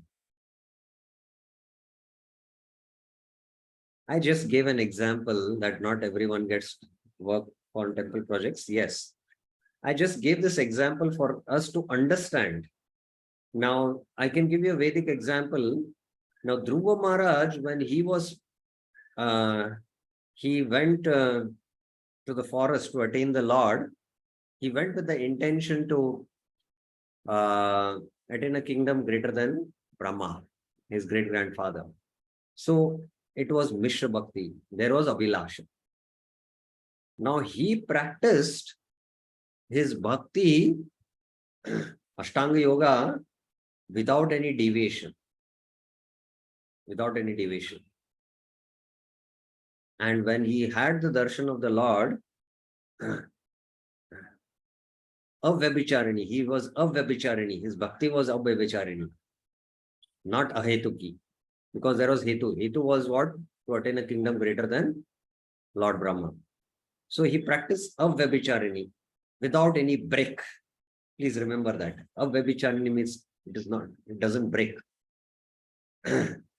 I just gave an example that not everyone gets work on temple projects. Yes. I just gave this example for us to understand. Now, I can give you a Vedic example. Now, Dhruva Maharaj, when he went to the forest to attain the Lord, he went with the intention to attain a kingdom greater than Brahma, his great-grandfather. So it was Mishra Bhakti. There was Abhilasha. Now he practiced his Bhakti, Ashtanga Yoga, without any deviation. Without any deviation. And when he had the darshan of the Lord, Avyabicharini, he was Avyabicharini. His Bhakti was Avyabicharini, not Ahetuki. Because there was Hetu. Hetu was what? To attain a kingdom greater than Lord Brahma. So he practiced Avyabicharini without any break. Please remember that. Avyabicharini means it doesn't break.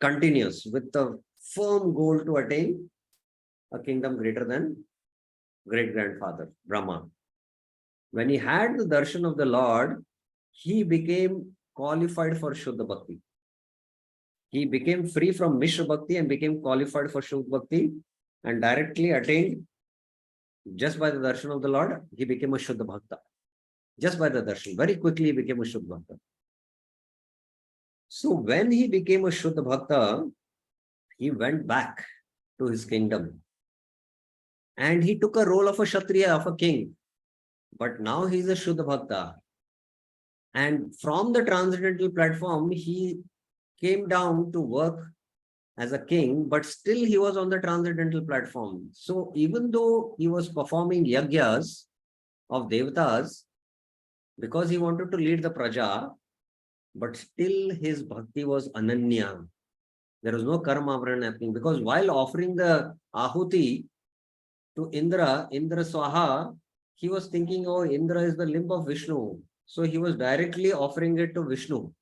Continuous with the firm goal to attain a kingdom greater than great-grandfather, Brahma. When he had the darshan of the Lord, he became qualified for Shuddha Bhakti. He became free from Mishra Bhakti and became qualified for Shuddha Bhakti and directly attained, just by the darshan of the Lord, he became a Shuddha Bhakta. Just by the darshan, very quickly he became a Shuddha Bhakta. So when he became a Shuddha Bhakta, he went back to his kingdom. And he took a role of a Kshatriya, of a king. But now he is a Shuddha Bhakta. And from the transcendental platform, he came down to work as a king, but still he was on the transcendental platform. So even though he was performing yagyas of devatas, because he wanted to lead the praja, but still his bhakti was ananya. There was no karma avaran happening, because while offering the ahuti to Indra Swaha, he was thinking, oh, Indra is the limb of Vishnu. So he was directly offering it to Vishnu.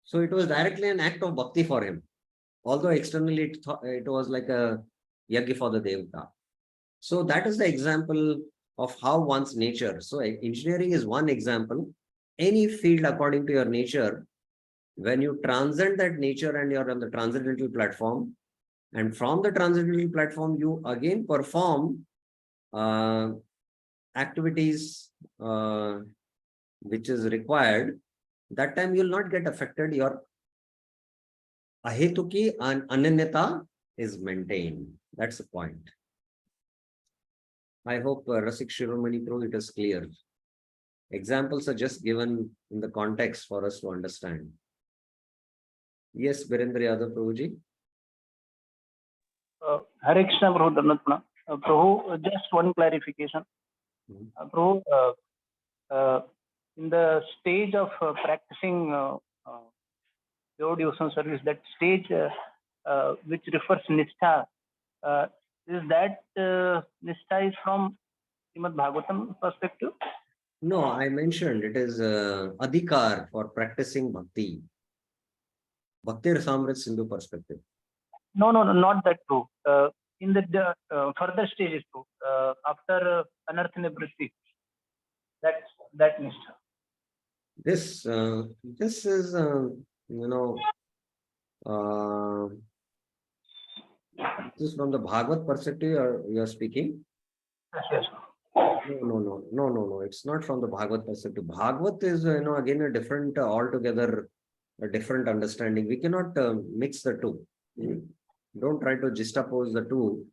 So it was directly an act of bhakti for him. Although externally it was like a yagya for the devata. So that is the example of how one's nature. So engineering is one example. Any field according to your nature, when you transcend that nature and you're on the transcendental platform, and from the transcendental platform, you again perform activities which is required, that time you'll not get affected. Your ahetuki and ananyata is maintained. That's the point. I hope Rasik Shiromani Pro, it is clear. Examples are just given in the context for us to understand. Yes, Birendra Yadav Prabhuji. Hare Krishna, Prabhu Dhanatna. Prabhu, just one clarification. Prabhu, in the stage of practicing pure devotional service, that stage which refers Nishtha, is that Nishtha is from Srimad Bhagavatam perspective? No, I mentioned it is adhikar for practicing bhakti. Bhakti Rasamrit Sindhu perspective. No, not that true. In the further stages too, after Anartha Nivritti, that Nishtha. This is this is from the Bhagavad perspective you are speaking. Yes. No. It's not from the Bhagavad perspective. Bhagavad is again a different altogether a different understanding. We cannot mix the two. Don't try to juxtapose the two,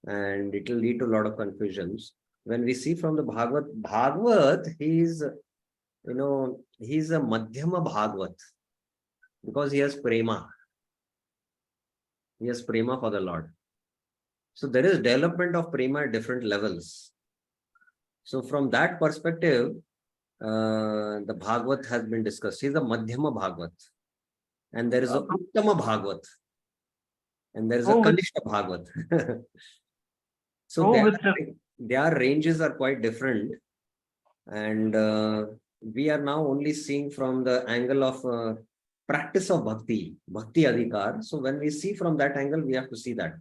and it will lead to a lot of confusions. When we see from the Bhagavad, he's a Madhyama Bhagavat because he has prema. He has prema for the Lord. So there is development of prema at different levels. So from that perspective, the Bhagavat has been discussed. He's a Madhyama Bhagavat. And there is a Uttama Bhagavat. And there is a Kanishta Bhagavat. So their ranges are quite different. And we are now only seeing from the angle of practice of bhakti adhikar. So when we see from that angle, we have to see that.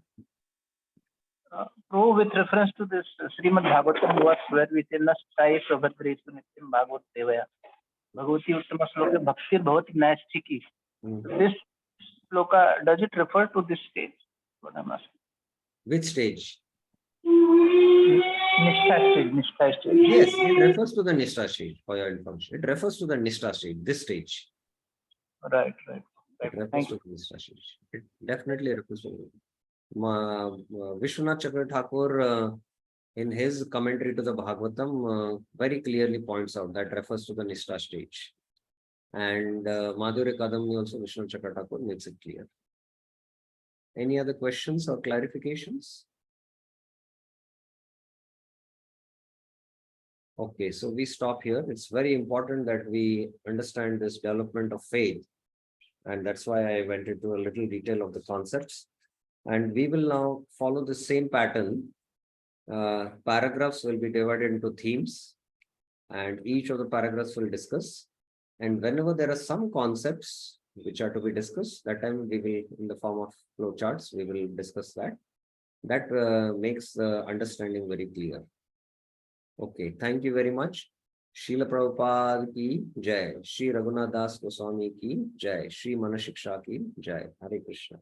With reference to this Srimad Bhagavatam verse where we say Nashtai Prabhadresu Nityam Bhagavat Devaya Bhagavati Uttama Sloka Bhaktir Bhavati Naistiki. This sloka, does it refer to this stage? What I'm asking. Which stage? Nishtha stage. Yes, it refers to the Nishtha stage for your information. It refers to the Nishtha stage, this stage. Right. It refers to the Nishtha stage. It definitely refers to Vishwanath Chakra Thakur in his commentary to the Bhagavatam very clearly points out that refers to the Nishtha stage. And Madhurya Kadamni also Vishwanath Chakra Thakur makes it clear. Any other questions or clarifications? Okay, so we stop here. It's very important that we understand this development of faith. And that's why I went into a little detail of the concepts. And we will now follow the same pattern. Paragraphs will be divided into themes, and each of the paragraphs will discuss. And whenever there are some concepts which are to be discussed, that time we will, in the form of flow charts, we will discuss that. That makes the understanding very clear. Okay, thank you very much. Srila Prabhupada ki Jai, Shri Raghunath Das Goswami ki Jai, Shri Manah Shiksha ki Jai. Hare Krishna.